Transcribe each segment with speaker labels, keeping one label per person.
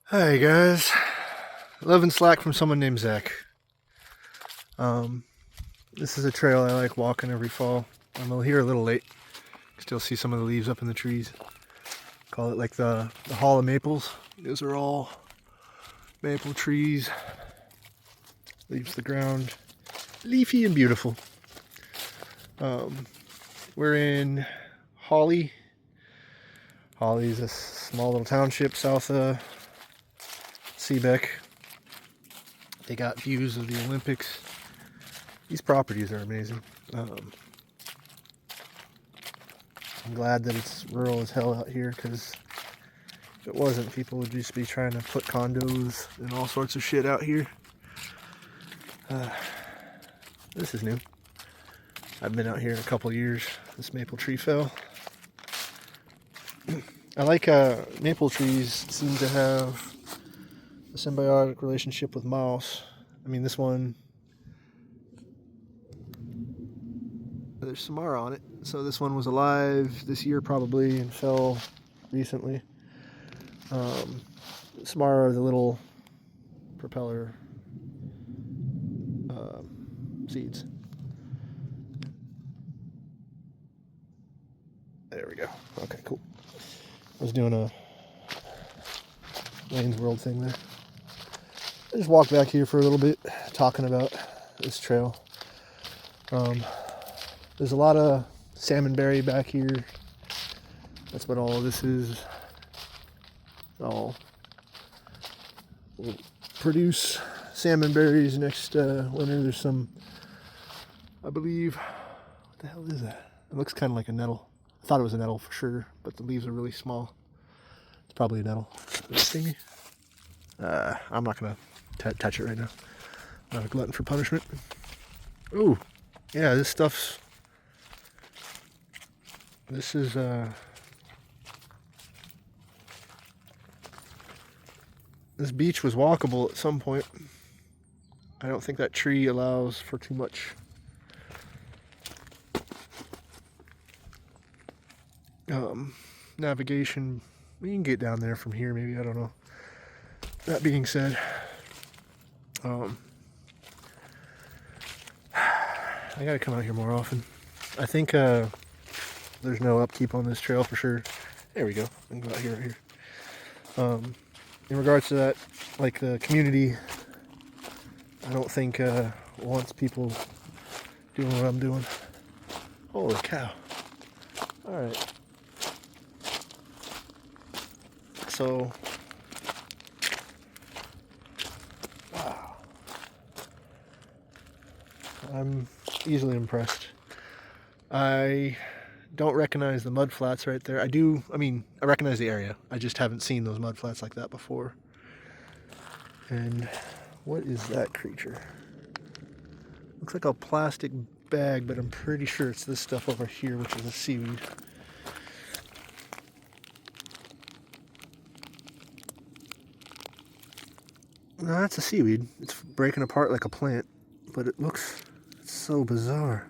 Speaker 1: Hi guys, love and slack from someone named Zach. Um, this is a trail I like walking every fall. I'm here a little late. Still see some of the leaves up in the trees. Call it like the Hall of Maples. Those are all maple trees. Leaves the ground leafy and beautiful. We're in Holly. Holly's a small little township south of Seebeck. They got views of the Olympics. These properties are amazing. I'm glad that it's rural as hell out here, because if it wasn't, people would just be trying to put condos and all sorts of shit out here. This is new. I've been out here in a couple years. This maple tree fell. I like maple trees seem to have a symbiotic relationship with moss. I mean, this one, there's Samara on it. So this one was alive this year probably and fell recently. Samara are the little propeller seeds. There we go. Okay, cool. I was doing a Wayne's World thing there. I just walked back here for a little bit, talking about this trail. There's a lot of salmonberry back here. That's what all of this is. I'll produce salmon berries next winter. There's some, I believe, what the hell is that? It looks kind of like a nettle. I thought it was a nettle for sure, but the leaves are really small. It's probably a nettle. Stingy. I'm not gonna touch it right now. I'm not a glutton for punishment. Ooh, yeah, this stuff's. This is this beach was walkable at some point. I don't think that tree allows for too much navigation. We can get down there from here, maybe. I don't know. That being said, I gotta come out here more often. I think there's no upkeep on this trail for sure. There we go. I can go out here, right here. In regards to that, like the community, I don't think wants people doing what I'm doing. Holy cow. Alright. So, wow. I'm easily impressed. I don't recognize the mud flats right there. I recognize the area. I just haven't seen those mud flats like that before. And what is that creature? Looks like a plastic bag, but I'm pretty sure it's this stuff over here, which is a seaweed. No, that's a seaweed. It's breaking apart like a plant, but it looks so bizarre.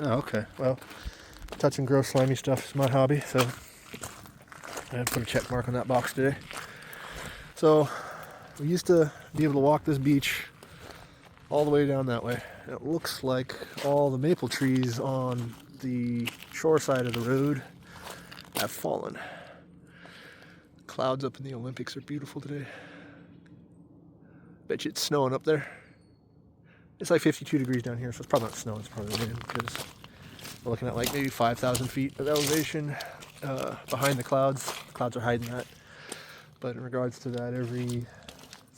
Speaker 1: Oh, okay. Well, touching gross slimy stuff is my hobby, so I put a check mark on that box today. So we used to be able to walk this beach all the way down that way. It looks like all the maple trees on the shore side of the road have fallen. Clouds up in the Olympics are beautiful today. Bet you it's snowing up there. It's like 52 degrees down here, so it's probably not snow, it's probably wind, because we're looking at like maybe 5,000 feet of elevation behind the clouds. The clouds are hiding that. But in regards to that, every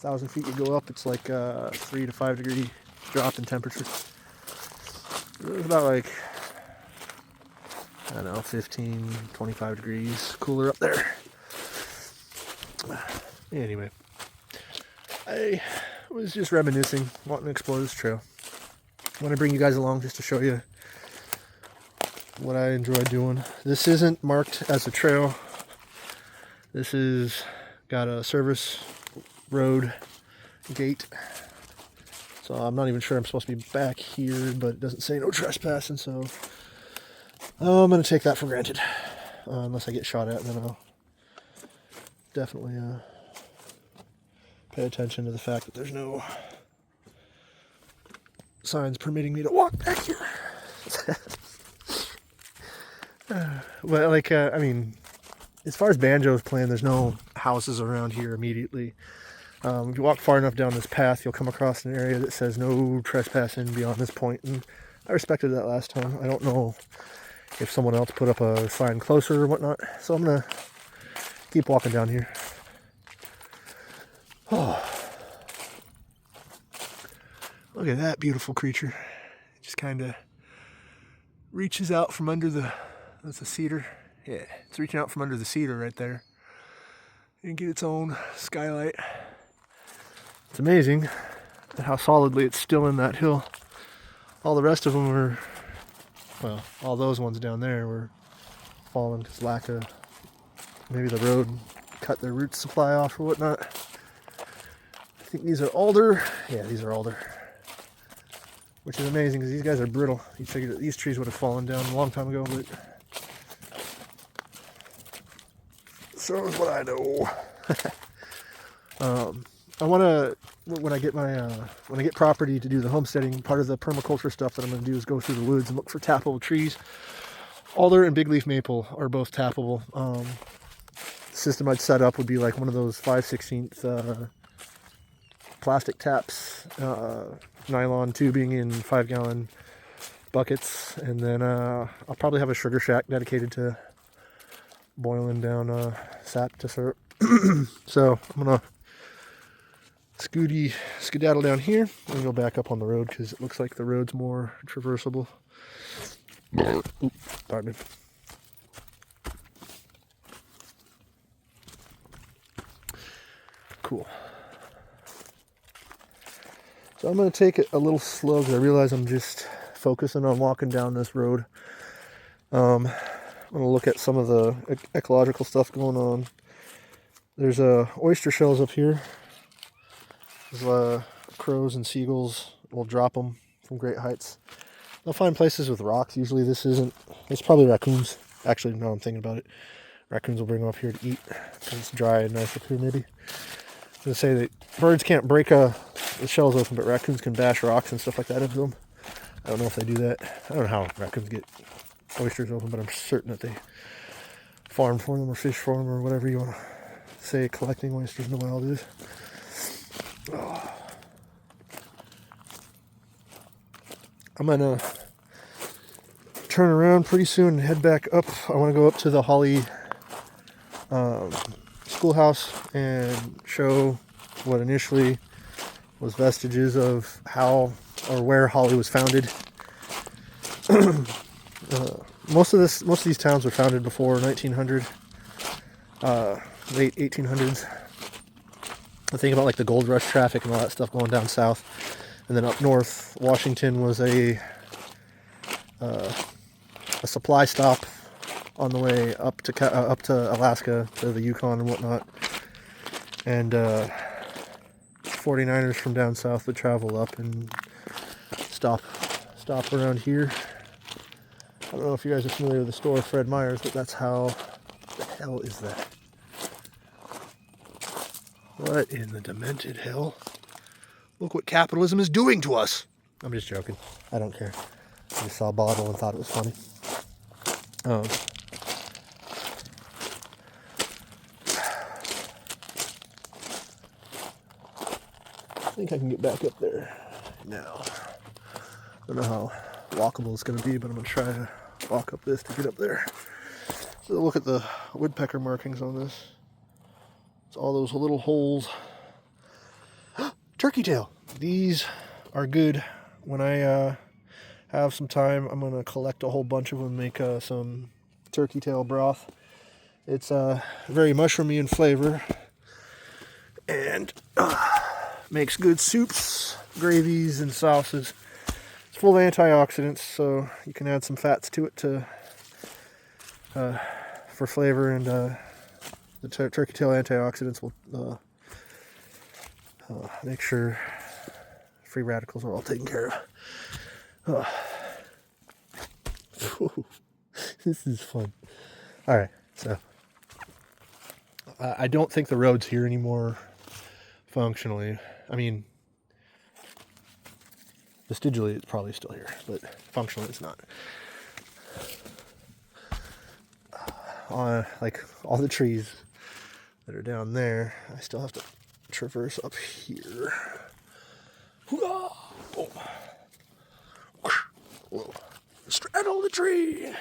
Speaker 1: 1,000 feet you go up, it's like a 3 to 5 degree drop in temperature. It's about like, I don't know, 15, 25 degrees cooler up there. Anyway, I was just reminiscing, wanting to explore this trail. I want to bring you guys along just to show you what I enjoy doing. This isn't marked as a trail. This is got a service road gate. So I'm not even sure I'm supposed to be back here, but it doesn't say no trespassing, so I'm going to take that for granted. Unless I get shot at, then I'll definitely pay attention to the fact that there's no signs permitting me to walk back here. Well, like, I mean, as far as Banjo's playing, there's no houses around here immediately. If you walk far enough down this path, you'll come across an area that says no trespassing beyond this point, and I respected that last time. I don't know if someone else put up a sign closer or whatnot, so I'm gonna keep walking down here. Oh, look at that beautiful creature. It just kind of reaches out from under that's a cedar. Yeah, it's reaching out from under the cedar right there and get its own skylight. It's amazing how solidly it's still in that hill. All the rest of them were, well, all those ones down there were fallen because lack of, maybe the road cut their root supply off or whatnot. I think these are alder. Yeah, these are alder. Which is amazing because these guys are brittle. You figured that these trees would have fallen down a long time ago, but so is what I know. I want to, when I get property to do the homesteading, part of the permaculture stuff that I'm going to do is go through the woods and look for tappable trees. Alder and big leaf maple are both tappable. The system I'd set up would be like one of those 5/16 plastic taps, nylon tubing in 5-gallon buckets, and then I'll probably have a sugar shack dedicated to boiling down sap to syrup. So I'm gonna skedaddle down here and go back up on the road because it looks like the road's more traversable. Oops, pardon me. Cool. So I'm going to take it a little slow because I realize I'm just focusing on walking down this road. I'm going to look at some of the ecological stuff going on. There's oyster shells up here. There's crows and seagulls will drop them from great heights. They'll find places with rocks. Usually it's probably raccoons. Actually, no, I'm thinking about it. Raccoons will bring them up here to eat because it's dry and nice up here maybe. I'm going to say that birds can't break the shells open, but raccoons can bash rocks and stuff like that into them. I don't know if they do that. I don't know how raccoons get oysters open, but I'm certain that they farm for them or fish for them or whatever you want to say collecting oysters in the wild is. Oh. I'm going to turn around pretty soon and head back up. I want to go up to the Holly schoolhouse and show what initially was vestiges of how or where Holly was founded. Most of these towns were founded before 1900, late 1800s. I think about like the gold rush traffic and all that stuff going down south, and then up north, Washington was a supply stop on the way up to Alaska, to the Yukon and whatnot, and 49ers from down south would travel up and stop around here. I don't know if you guys are familiar with the store Fred Meyer's, but that's how the hell is that? What in the demented hell? Look what capitalism is doing to us. I'm just joking. I don't care. I just saw a bottle and thought it was funny. I think I can get back up there now. I don't know how walkable it's going to be, but I'm going to try to walk up this to get up there. So look at the woodpecker markings on this. It's all those little holes. Turkey tail. These are good. When I have some time, I'm going to collect a whole bunch of them, make some turkey tail broth. It's very mushroomy in flavor and makes good soups, gravies, and sauces. It's full of antioxidants, so you can add some fats to it for flavor, and the turkey tail antioxidants will make sure free radicals are all taken care of. This is fun. Alright, so I'll I don't think the road's here anymore functionally. I mean, vestigially it's probably still here, but functionally it's not. Like all the trees that are down there, I still have to traverse up here. Whoa. Whoa. Straddle the tree.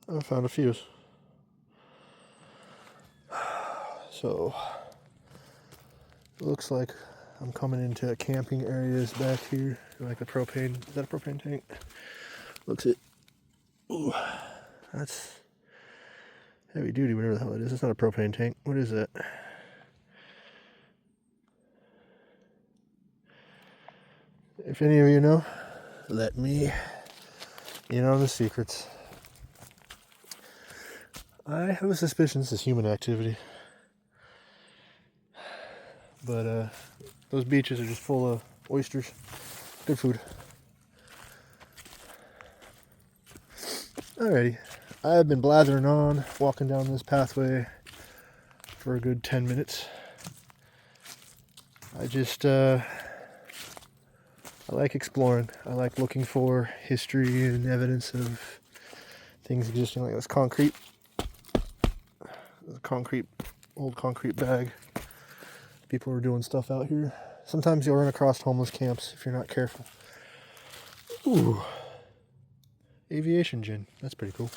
Speaker 1: I found a fuse. So, it looks like I'm coming into camping areas back here. Like a propane, is that a propane tank? Looks it. Ooh, that's heavy duty, whatever the hell it is. It's not a propane tank. What is that? If any of you know, let me in on the secrets. I have a suspicion this is human activity. But those beaches are just full of oysters. Good food. Alrighty. I've been blathering on, walking down this pathway for a good 10 minutes. I like exploring. I like looking for history and evidence of things existing, like this concrete. Old concrete bag. People are doing stuff out here. Sometimes you'll run across homeless camps if you're not careful. Ooh. Aviation gin. That's pretty cool.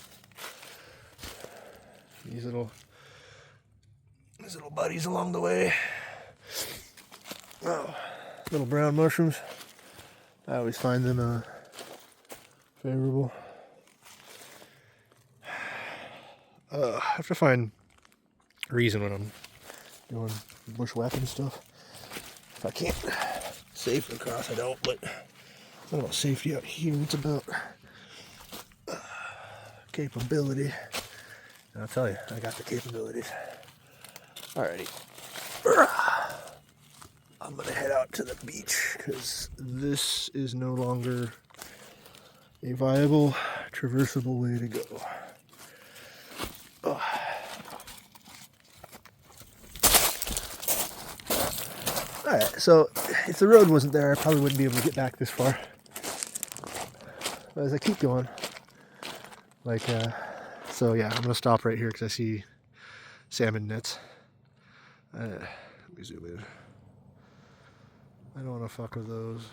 Speaker 1: These little buddies along the way. Oh, little brown mushrooms. I always find them favorable. I have to find a reason when I'm doing bushwhacking stuff. If I can't safely cross, I don't, but it's not about safety out here, it's about capability. And I'll tell you, I got the capabilities. Alrighty. I'm gonna head out to the beach because this is no longer a viable, traversable way to go. Alright, so if the road wasn't there, I probably wouldn't be able to get back this far. But as I keep going, so yeah, I'm gonna stop right here because I see salmon nets. Let me zoom in. I don't want to fuck with those.